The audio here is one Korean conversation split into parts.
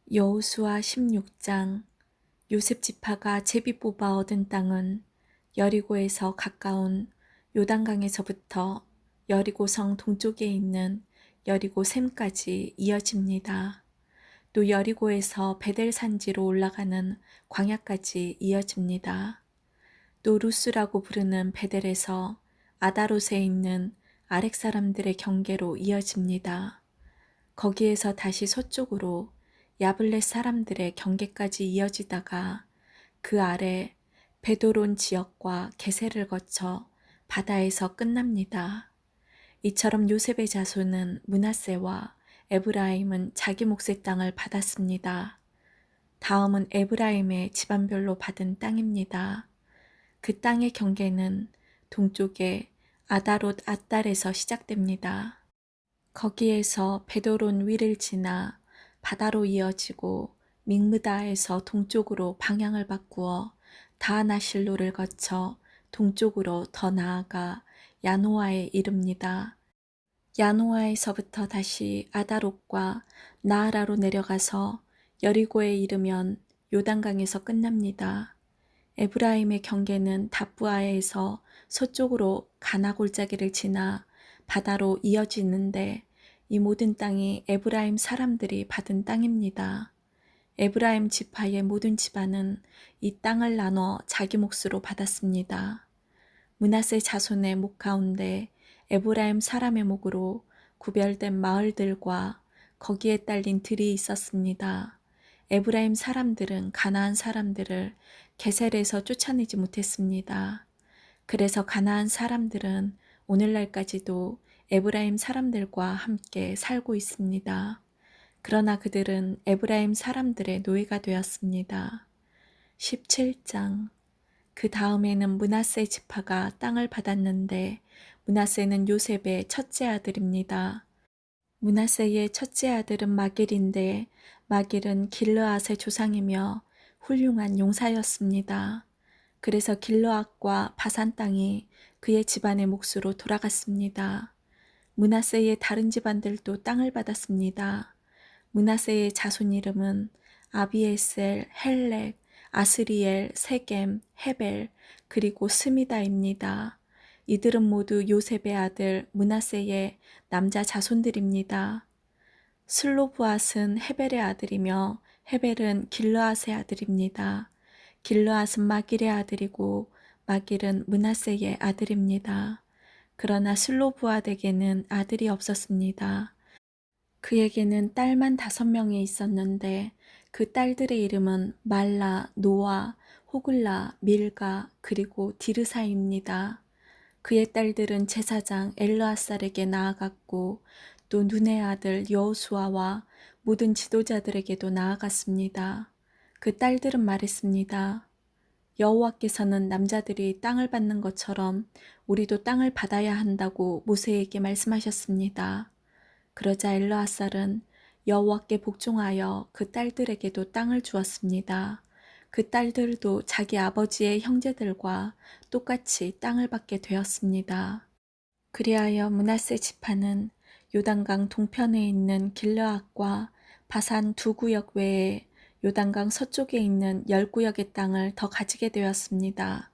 여호수아 16장. 요셉 지파가 제비 뽑아 얻은 땅은 여리고에서 가까운 요단강에서부터 여리고성 동쪽에 있는 여리고 샘까지 이어집니다. 또 여리고에서 베델 산지로 올라가는 광야까지 이어집니다. 또 루스라고 부르는 베델에서 아다롯에 있는 아렉 사람들의 경계로 이어집니다. 거기에서 다시 서쪽으로 야블렛 사람들의 경계까지 이어지다가 그 아래 베도론 지역과 게셀을 거쳐 바다에서 끝납니다. 이처럼 요셉의 자손은 므낫세와 에브라임은 자기 몫의 땅을 받았습니다. 다음은 에브라임의 집안별로 받은 땅입니다. 그 땅의 경계는 동쪽에 아다롯 앗달에서 시작됩니다. 거기에서 베도론 위를 지나 바다로 이어지고 믹므다에서 동쪽으로 방향을 바꾸어 다하나실로를 거쳐 동쪽으로 더 나아가 야노아에 이릅니다. 야노아에서부터 다시 아다롯과 나아라로 내려가서 여리고에 이르면 요단강에서 끝납니다. 에브라임의 경계는 답부아에서 서쪽으로 가나 골짜기를 지나 바다로 이어지는데 이 모든 땅이 에브라임 사람들이 받은 땅입니다. 에브라임 지파의 모든 집안은 이 땅을 나눠 자기 몫으로 받았습니다. 므낫세 자손의 목 가운데 에브라임 사람의 목으로 구별된 마을들과 거기에 딸린 들이 있었습니다. 에브라임 사람들은 가나안 사람들을 게셀에서 쫓아내지 못했습니다. 그래서 가나안 사람들은 오늘날까지도 에브라임 사람들과 함께 살고 있습니다. 그러나 그들은 에브라임 사람들의 노예가 되었습니다. 17장. 그 다음에는 므낫세 지파가 땅을 받았는데 므낫세는 요셉의 첫째 아들입니다. 므낫세의 첫째 아들은 마길인데 마길은 길르앗의 조상이며 훌륭한 용사였습니다. 그래서 길르앗과 바산 땅이 그의 집안의 몫으로 돌아갔습니다. 므낫세의 다른 집안들도 땅을 받았습니다. 므낫세의 자손 이름은 아비에셀, 헬렉, 아스리엘, 세겜, 헤벨, 그리고 스미다입니다. 이들은 모두 요셉의 아들 므낫세의 남자 자손들입니다. 슬로브앗은 헤벨의 아들이며 헤벨은 길르앗의 아들입니다. 길르앗은 마길의 아들이고 마길은 므낫세의 아들입니다. 그러나 슬로브앗에게는 아들이 없었습니다. 그에게는 딸만 5명이 있었는데 그 딸들의 이름은 말라, 노아, 호글라, 밀가, 그리고 디르사입니다. 그의 딸들은 제사장 엘르아살에게 나아갔고 또 눈의 아들 여호수아와 모든 지도자들에게도 나아갔습니다. 그 딸들은 말했습니다. 여호와께서는 남자들이 땅을 받는 것처럼 우리도 땅을 받아야 한다고 모세에게 말씀하셨습니다. 그러자 엘르아살은 여호와께 복종하여 그 딸들에게도 땅을 주었습니다. 그 딸들도 자기 아버지의 형제들과 똑같이 땅을 받게 되었습니다. 그리하여 므낫세 지파는 요단강 동편에 있는 길르앗과 바산 2구역 외에 요단강 서쪽에 있는 10구역의 땅을 더 가지게 되었습니다.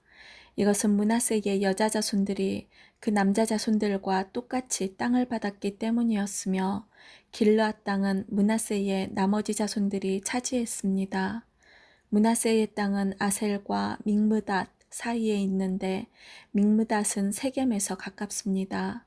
이것은 므낫세의 여자 자손들이 그 남자 자손들과 똑같이 땅을 받았기 때문이었으며 길르앗 땅은 므낫세의 나머지 자손들이 차지했습니다. 므낫세의 땅은 아셀과 믹므닷 사이에 있는데 믹므닷은 세겜에서 가깝습니다.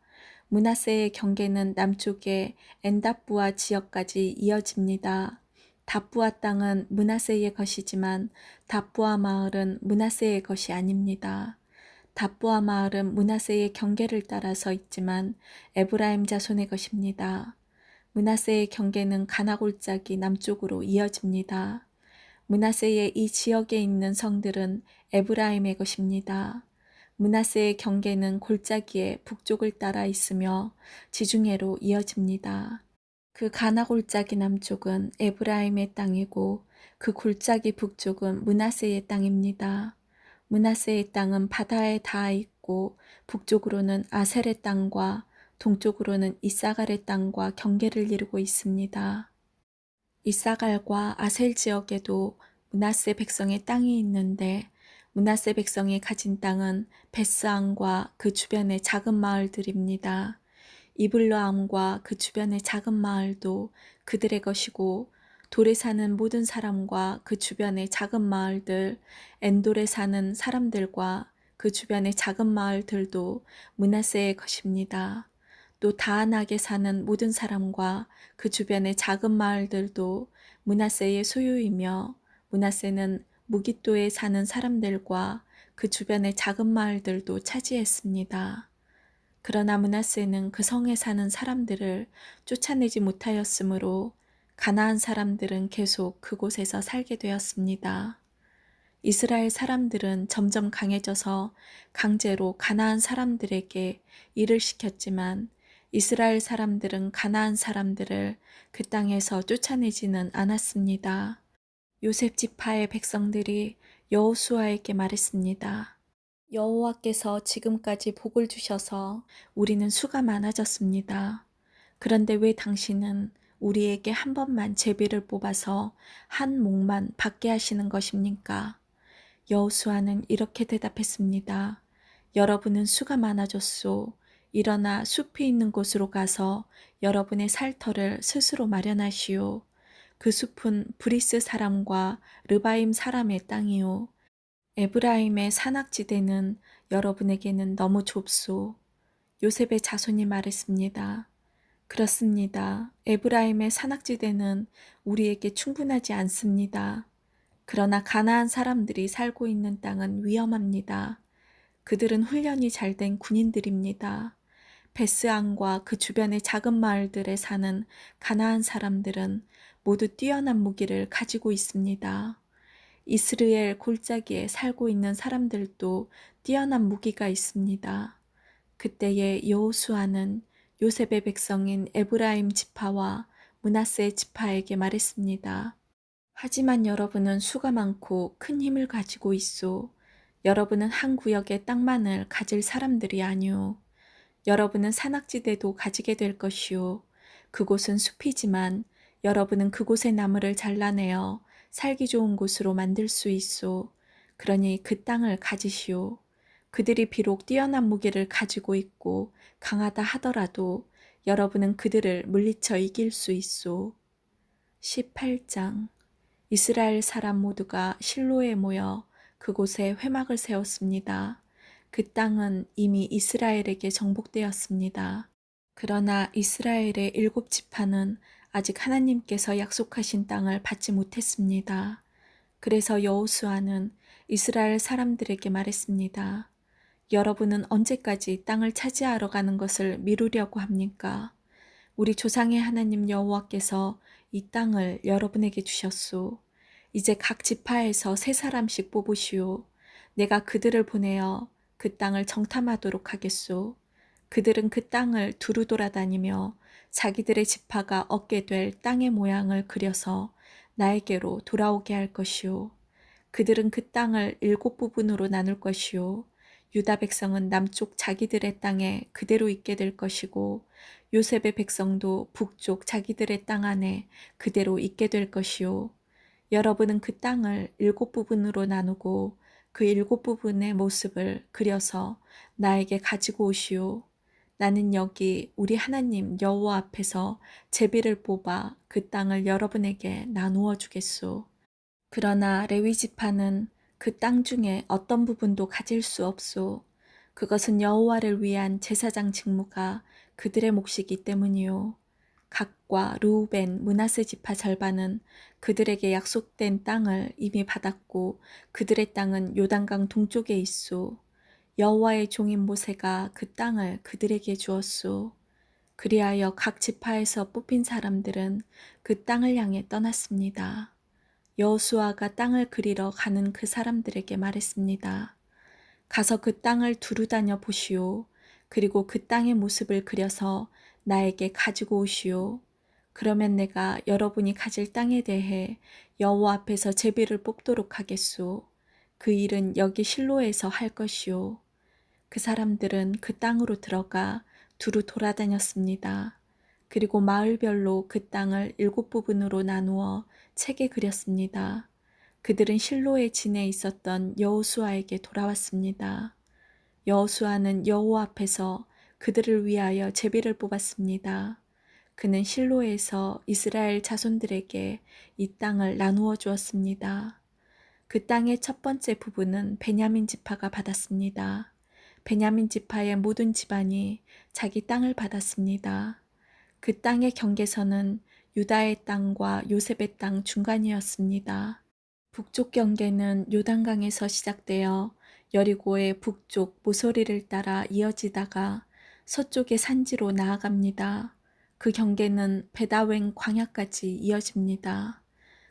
므낫세의 경계는 남쪽에 엔답부아 지역까지 이어집니다. 답부아 땅은 므낫세의 것이지만 답부아 마을은 므낫세의 것이 아닙니다. 답부아 마을은 므낫세의 경계를 따라서 있지만 에브라임 자손의 것입니다. 므낫세의 경계는 가나 골짜기 남쪽으로 이어집니다. 므낫세의 이 지역에 있는 성들은 에브라임의 것입니다. 므낫세의 경계는 골짜기의 북쪽을 따라 있으며 지중해로 이어집니다. 그 가나 골짜기 남쪽은 에브라임의 땅이고 그 골짜기 북쪽은 므낫세의 땅입니다. 므낫세의 땅은 바다에 닿아 있고 북쪽으로는 아셀의 땅과 동쪽으로는 이사갈의 땅과 경계를 이루고 있습니다. 이사갈과 아셀 지역에도 므낫세 백성의 땅이 있는데 므낫세 백성이 가진 땅은 베스안과 그 주변의 작은 마을들입니다. 이블르암과 그 주변의 작은 마을도 그들의 것이고 돌에 사는 모든 사람과 그 주변의 작은 마을들, 엔돌에 사는 사람들과 그 주변의 작은 마을들도 므낫세의 것입니다. 또 다한악에 사는 모든 사람과 그 주변의 작은 마을들도 므낫세의 소유이며 므낫세는 무깃도에 사는 사람들과 그 주변의 작은 마을들도 차지했습니다. 그러나 므낫세는 그 성에 사는 사람들을 쫓아내지 못하였으므로 가나안 사람들은 계속 그곳에서 살게 되었습니다. 이스라엘 사람들은 점점 강해져서 강제로 가나안 사람들에게 일을 시켰지만 이스라엘 사람들은 가나안 사람들을 그 땅에서 쫓아내지는 않았습니다. 요셉 지파의 백성들이 여호수아에게 말했습니다. 여호와께서 지금까지 복을 주셔서 우리는 수가 많아졌습니다. 그런데 왜 당신은 우리에게 한 번만 제비를 뽑아서 한 몫만 받게 하시는 것입니까? 여호수아는 이렇게 대답했습니다. 여러분은 수가 많아졌소. 일어나 숲이 있는 곳으로 가서 여러분의 살터를 스스로 마련하시오. 그 숲은 브리스 사람과 르바임 사람의 땅이요. 에브라임의 산악지대는 여러분에게는 너무 좁소. 요셉의 자손이 말했습니다. 그렇습니다. 에브라임의 산악지대는 우리에게 충분하지 않습니다. 그러나 가나안 사람들이 살고 있는 땅은 위험합니다. 그들은 훈련이 잘 된 군인들입니다. 베스안과 그 주변의 작은 마을들에 사는 가나안 사람들은 모두 뛰어난 무기를 가지고 있습니다. 이스라엘 골짜기에 살고 있는 사람들도 뛰어난 무기가 있습니다. 그때에 여호수아는 요셉의 백성인 에브라임 지파와 므낫세 지파에게 말했습니다. 하지만 여러분은 수가 많고 큰 힘을 가지고 있소. 여러분은 한 구역의 땅만을 가질 사람들이 아니오. 여러분은 산악지대도 가지게 될 것이오. 그곳은 숲이지만 여러분은 그곳의 나무를 잘라내어 살기 좋은 곳으로 만들 수 있소. 그러니 그 땅을 가지시오. 그들이 비록 뛰어난 무기를 가지고 있고 강하다 하더라도 여러분은 그들을 물리쳐 이길 수 있소. 18장 이스라엘 사람 모두가 실로에 모여 그곳에 회막을 세웠습니다. 그 땅은 이미 이스라엘에게 정복되었습니다. 그러나 이스라엘의 7지파는 아직 하나님께서 약속하신 땅을 받지 못했습니다. 그래서 여호수아는 이스라엘 사람들에게 말했습니다. 여러분은 언제까지 땅을 차지하러 가는 것을 미루려고 합니까? 우리 조상의 하나님 여호와께서 이 땅을 여러분에게 주셨소. 이제 각 지파에서 3사람씩 뽑으시오. 내가 그들을 보내어 그 땅을 정탐하도록 하겠소. 그들은 그 땅을 두루 돌아다니며 자기들의 지파가 얻게 될 땅의 모양을 그려서 나에게로 돌아오게 할 것이오. 그들은 그 땅을 7부분으로 나눌 것이오. 유다 백성은 남쪽 자기들의 땅에 그대로 있게 될 것이고 요셉의 백성도 북쪽 자기들의 땅 안에 그대로 있게 될 것이오. 여러분은 그 땅을 7부분으로 나누고 그 7부분의 모습을 그려서 나에게 가지고 오시오. 나는 여기 우리 하나님 여호와 앞에서 제비를 뽑아 그 땅을 여러분에게 나누어 주겠소. 그러나 레위 지파는 그 땅 중에 어떤 부분도 가질 수 없소. 그것은 여호와를 위한 제사장 직무가 그들의 몫이기 때문이요. 각과 르우벤, 므낫세 지파 절반은 그들에게 약속된 땅을 이미 받았고 그들의 땅은 요단강 동쪽에 있소. 여호와의 종인 모세가 그 땅을 그들에게 주었소. 그리하여 각 지파에서 뽑힌 사람들은 그 땅을 향해 떠났습니다. 여호수아가 땅을 그리러 가는 그 사람들에게 말했습니다. 가서 그 땅을 두루 다녀 보시오. 그리고 그 땅의 모습을 그려서 나에게 가지고 오시오. 그러면 내가 여러분이 가질 땅에 대해 여호와 앞에서 제비를 뽑도록 하겠소. 그 일은 여기 실로에서 할 것이오. 그 사람들은 그 땅으로 들어가 두루 돌아다녔습니다. 그리고 마을별로 그 땅을 7부분으로 나누어 책에 그렸습니다. 그들은 실로의 진에 있었던 여호수아에게 돌아왔습니다. 여호수아는 여호와 앞에서 그들을 위하여 제비를 뽑았습니다. 그는 실로에서 이스라엘 자손들에게 이 땅을 나누어 주었습니다. 그 땅의 첫 번째 부분은 베냐민 지파가 받았습니다. 베냐민 지파의 모든 집안이 자기 땅을 받았습니다. 그 땅의 경계선은 유다의 땅과 요셉의 땅 중간이었습니다. 북쪽 경계는 요단강에서 시작되어 여리고의 북쪽 모서리를 따라 이어지다가 서쪽의 산지로 나아갑니다. 그 경계는 베다웬 광야까지 이어집니다.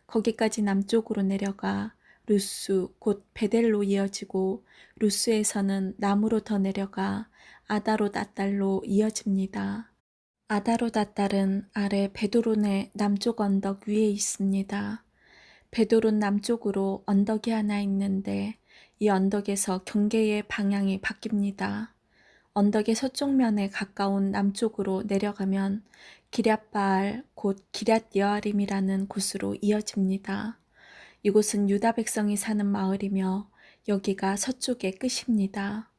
거기까지 남쪽으로 내려가 루스 곧 베델로 이어지고 루스에서는 남으로 더 내려가 아다롯 아달로 이어집니다. 아다롯 아달은 아래 베도론의 남쪽 언덕 위에 있습니다. 베도론 남쪽으로 언덕이 하나 있는데 이 언덕에서 경계의 방향이 바뀝니다. 언덕의 서쪽면에 가까운 남쪽으로 내려가면 기럇바알 곧 기럇여아림이라는 곳으로 이어집니다. 이곳은 유다 백성이 사는 마을이며 여기가 서쪽의 끝입니다.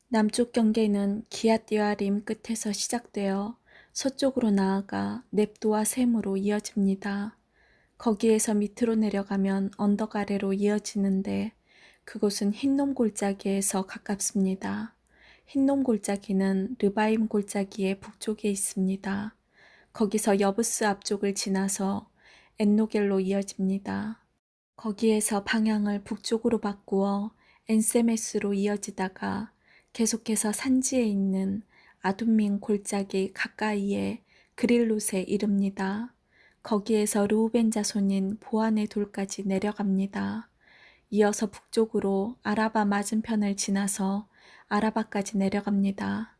남쪽 경계는 기럇여아림 끝에서 시작되어 서쪽으로 나아가 넵도와 셈으로 이어집니다. 거기에서 밑으로 내려가면 언덕 아래로 이어지는데 그곳은 흰놈 골짜기에서 가깝습니다. 흰놈 골짜기는 르바임 골짜기의 북쪽에 있습니다. 거기서 여부스 앞쪽을 지나서 엔노겔로 이어집니다. 거기에서 방향을 북쪽으로 바꾸어 엔세메스로 이어지다가 계속해서 산지에 있는 아둠민 골짜기 가까이에 그릴롯에 이릅니다. 거기에서 르우벤 자손인 보안의 돌까지 내려갑니다. 이어서 북쪽으로 아라바 맞은편을 지나서 아라바까지 내려갑니다.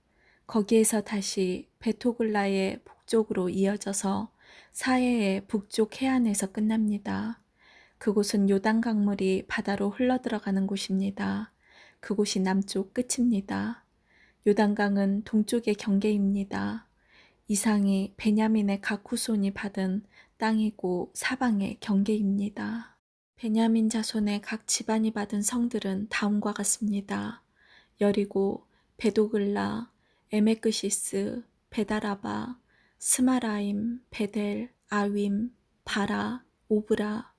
거기에서 다시 베토글라의 북쪽으로 이어져서 사해의 북쪽 해안에서 끝납니다. 그곳은 요단 강물이 바다로 흘러들어가는 곳입니다. 그곳이 남쪽 끝입니다. 요단강은 동쪽의 경계입니다. 이상이 베냐민의 각 후손이 받은 땅이고 사방의 경계입니다. 베냐민 자손의 각 집안이 받은 성들은 다음과 같습니다. 여리고, 베도글라, 에메크시스, 베다라바, 스마라임, 베델, 아윈, 바라, 오브라,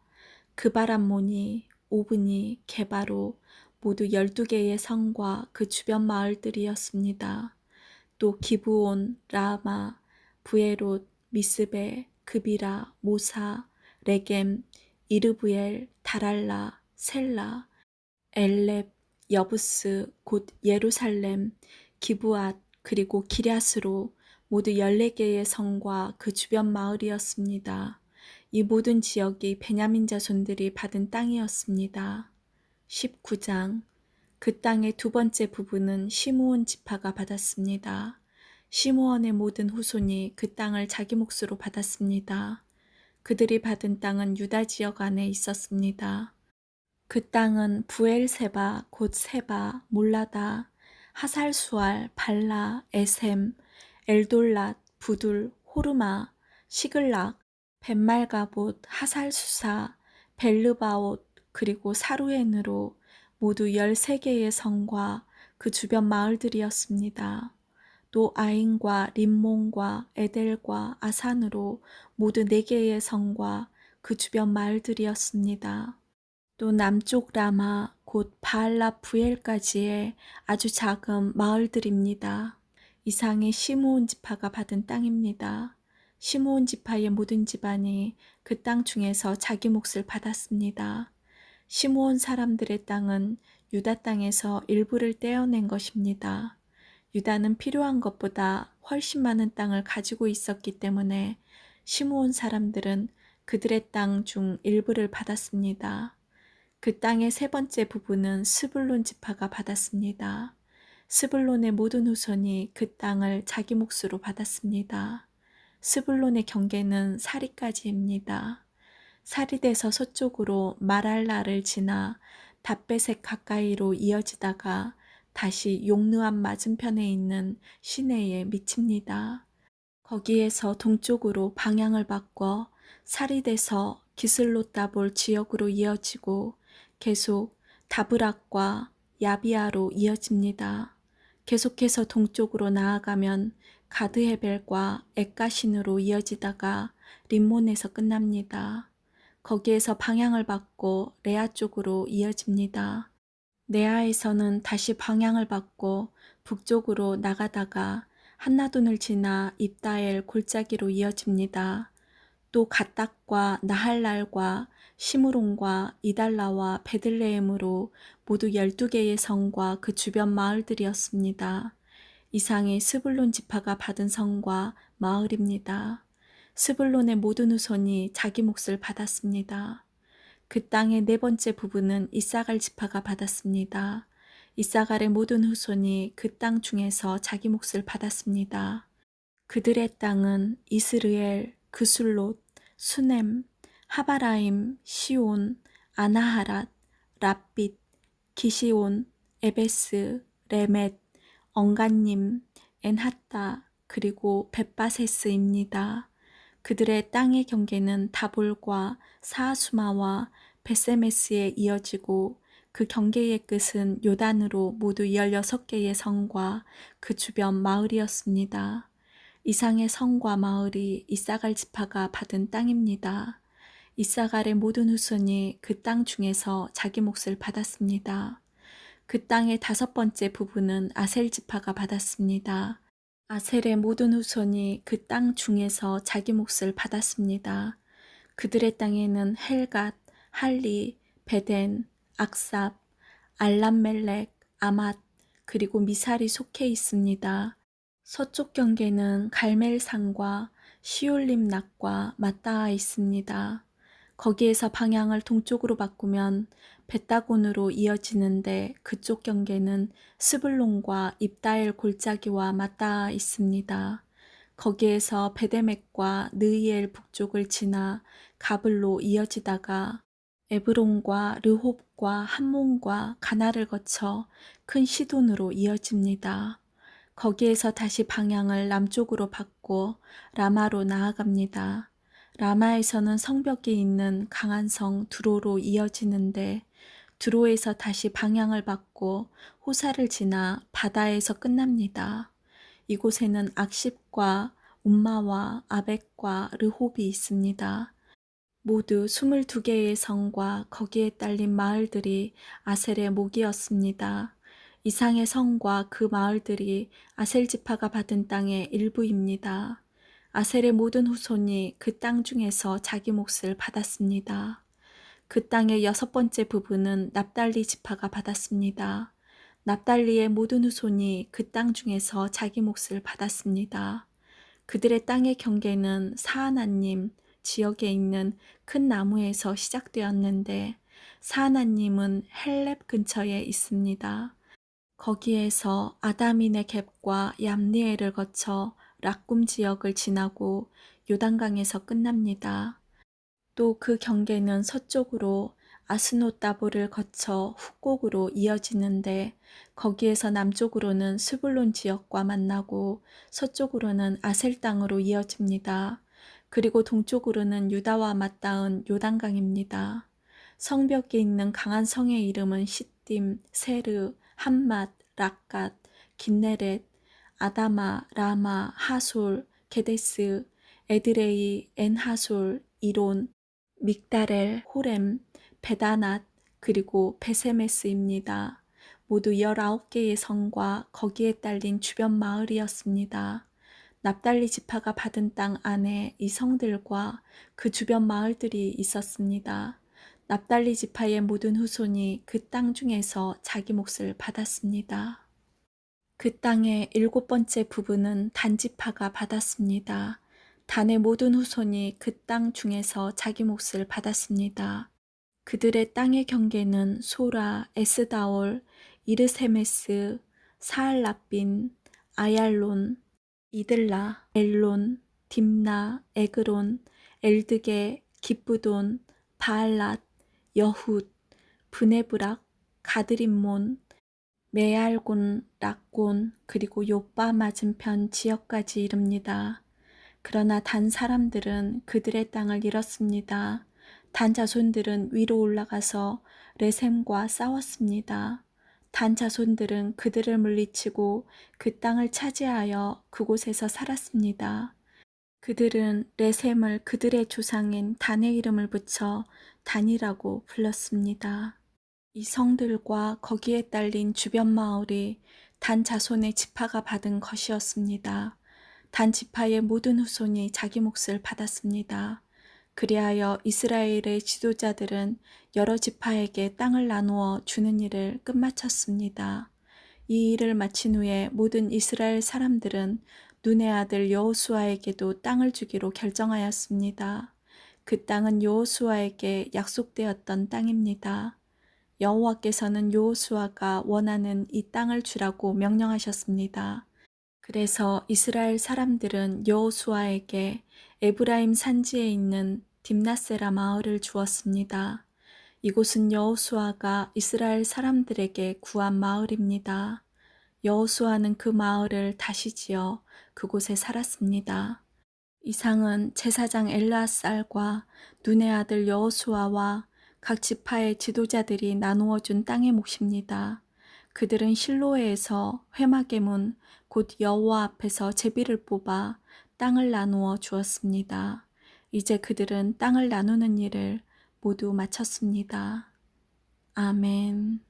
그바람모니, 오브니, 게바로 모두 12개의 성과 그 주변 마을들이었습니다. 또 기브온, 라마, 부에롯, 미스베, 그비라, 모사, 레겜, 이르부엘, 다랄라, 셀라, 엘렙, 여부스, 곧 예루살렘, 기브앗, 그리고 기럇으로 모두 14개의 성과 그 주변 마을이었습니다. 이 모든 지역이 베냐민 자손들이 받은 땅이었습니다. 19장 그 땅의 두 번째 부분은 시므온 지파가 받았습니다. 시므온의 모든 후손이 그 땅을 자기 몫으로 받았습니다. 그들이 받은 땅은 유다 지역 안에 있었습니다. 그 땅은 부엘세바, 곧 세바, 몰라다, 하살수알, 발라, 에셈, 엘돌랏, 부둘, 호르마, 시글락, 벳말가봇, 하살수사, 벨르바옷, 그리고 사루엔으로 모두 13개의 성과 그 주변 마을들이었습니다. 또 아인과 림몬과 에델과 아산으로 모두 4개의 성과 그 주변 마을들이었습니다. 또 남쪽 라마 곧 바알라 부엘까지의 아주 작은 마을들입니다. 이상의 시므온 지파가 받은 땅입니다. 시므온 지파의 모든 집안이 그 땅 중에서 자기 몫을 받았습니다. 시므온 사람들의 땅은 유다 땅에서 일부를 떼어낸 것입니다. 유다는 필요한 것보다 훨씬 많은 땅을 가지고 있었기 때문에 시므온 사람들은 그들의 땅 중 일부를 받았습니다. 그 땅의 세 번째 부분은 스불론 지파가 받았습니다. 스불론의 모든 후손이 그 땅을 자기 몫으로 받았습니다. 스불론의 경계는 사리까지입니다. 사리에서 서쪽으로 마랄라를 지나 답베색 가까이로 이어지다가 다시 용르암 맞은편에 있는 시내에 미칩니다. 거기에서 동쪽으로 방향을 바꿔 사리돼서 기슬롯다볼 지역으로 이어지고 계속 다브락과 야비아로 이어집니다. 계속해서 동쪽으로 나아가면 가드헤벨과 엑가신으로 이어지다가 림몬에서 끝납니다. 거기에서 방향을 바꿔 레아 쪽으로 이어집니다. 레아에서는 다시 방향을 바꿔 북쪽으로 나가다가 한나돈을 지나 입다엘 골짜기로 이어집니다. 또 갓닥과 나할랄과 시므론과 이달라와 베들레헴으로 모두 12개의 성과 그 주변 마을들이었습니다. 이상이 스불론 지파가 받은 성과 마을입니다. 스불론의 모든 후손이 자기 몫을 받았습니다. 그 땅의 네 번째 부분은 이사갈 지파가 받았습니다. 이사갈의 모든 후손이 그 땅 중에서 자기 몫을 받았습니다. 그들의 땅은 이스르엘, 그술롯, 수넴, 하바라임, 시온, 아나하랏, 랍빗, 기시온, 에베스, 레멧, 엉간님, 엔하따, 그리고 벳바세스입니다. 그들의 땅의 경계는 다볼과 사하수마와 베세메스에 이어지고 그 경계의 끝은 요단으로 모두 16개의 성과 그 주변 마을이었습니다. 이상의 성과 마을이 이사갈 지파가 받은 땅입니다. 이사갈의 모든 후손이 그 땅 중에서 자기 몫을 받았습니다. 그 땅의 5번째 부분은 아셀 지파가 받았습니다. 아셀의 모든 후손이 그 땅 중에서 자기 몫을 받았습니다. 그들의 땅에는 헬갓, 할리, 베덴, 악삽, 알람멜렉, 아맛, 그리고 미살이 속해 있습니다. 서쪽 경계는 갈멜산과 시올림락과 맞닿아 있습니다. 거기에서 방향을 동쪽으로 바꾸면 벳다곤으로 이어지는데 그쪽 경계는 스불론과 입다엘 골짜기와 맞닿아 있습니다. 거기에서 베데멕과 느이엘 북쪽을 지나 가블로 이어지다가 에브론과 르홉과 함몬과 가나를 거쳐 큰 시돈으로 이어집니다. 거기에서 다시 방향을 남쪽으로 바꿔 라마로 나아갑니다. 라마에서는 성벽이 있는 강한 성 두로로 이어지는데 두로에서 다시 방향을 바꿔 호사를 지나 바다에서 끝납니다. 이곳에는 악십과 움마와 아벡과 르홉이 있습니다. 모두 22개의 성과 거기에 딸린 마을들이 아셀의 목이었습니다. 이상의 성과 그 마을들이 아셀 지파가 받은 땅의 일부입니다. 아셀의 모든 후손이 그 땅 중에서 자기 몫을 받았습니다. 그 땅의 6번째 부분은 납달리 지파가 받았습니다. 납달리의 모든 후손이 그 땅 중에서 자기 몫을 받았습니다. 그들의 땅의 경계는 사하나님 지역에 있는 큰 나무에서 시작되었는데 사하나님은 헬렙 근처에 있습니다. 거기에서 아다민의 갭과 얌니엘을 거쳐 락꿈 지역을 지나고 요단강에서 끝납니다. 또 그 경계는 서쪽으로 아스노다보를 거쳐 훅곡으로 이어지는데 거기에서 남쪽으로는 스불론 지역과 만나고 서쪽으로는 아셀 땅으로 이어집니다. 그리고 동쪽으로는 유다와 맞닿은 요단강입니다. 성벽에 있는 강한 성의 이름은 시딤, 세르, 함맛, 락갓, 긴네렛, 아다마, 라마, 하솔, 게데스, 에드레이, 엔하솔, 이론, 믹다렐, 호렘, 베다낫, 그리고 베세메스입니다. 모두 19개의 성과 거기에 딸린 주변 마을이었습니다. 납달리 지파가 받은 땅 안에 이 성들과 그 주변 마을들이 있었습니다. 납달리 지파의 모든 후손이 그 땅 중에서 자기 몫을 받았습니다. 그 땅의 7번째 부분은 단 지파가 받았습니다. 단의 모든 후손이 그 땅 중에서 자기 몫을 받았습니다. 그들의 땅의 경계는 소라, 에스다올, 이르세메스, 사알라빈, 아얄론, 이들라, 엘론, 딥나, 에그론, 엘드게, 기쁘돈, 바알랏, 여훗, 브네브락, 가드림몬, 메알곤, 락곤, 그리고 요빠 맞은편 지역까지 이릅니다. 그러나 단 사람들은 그들의 땅을 잃었습니다. 단 자손들은 위로 올라가서 레셈과 싸웠습니다. 단 자손들은 그들을 물리치고 그 땅을 차지하여 그곳에서 살았습니다. 그들은 레셈을 그들의 조상인 단의 이름을 붙여 단이라고 불렀습니다. 이 성들과 거기에 딸린 주변 마을이 단 자손의 지파가 받은 것이었습니다. 단 지파의 모든 후손이 자기 몫을 받았습니다. 그리하여 이스라엘의 지도자들은 여러 지파에게 땅을 나누어 주는 일을 끝마쳤습니다. 이 일을 마친 후에 모든 이스라엘 사람들은 눈의 아들 여호수아에게도 땅을 주기로 결정하였습니다. 그 땅은 여호수아에게 약속되었던 땅입니다. 여호와께서는 여호수아가 원하는 이 땅을 주라고 명령하셨습니다. 그래서 이스라엘 사람들은 여호수아에게 에브라임 산지에 있는 딥나세라 마을을 주었습니다. 이곳은 여호수아가 이스라엘 사람들에게 구한 마을입니다. 여호수아는 그 마을을 다시 지어 그곳에 살았습니다. 이상은 제사장 엘르앗살과 눈의 아들 여호수아와 각 지파의 지도자들이 나누어 준 땅의 몫입니다. 그들은 실로에서 회막의 문, 곧 여호와 앞에서 제비를 뽑아 땅을 나누어 주었습니다. 이제 그들은 땅을 나누는 일을 모두 마쳤습니다. 아멘.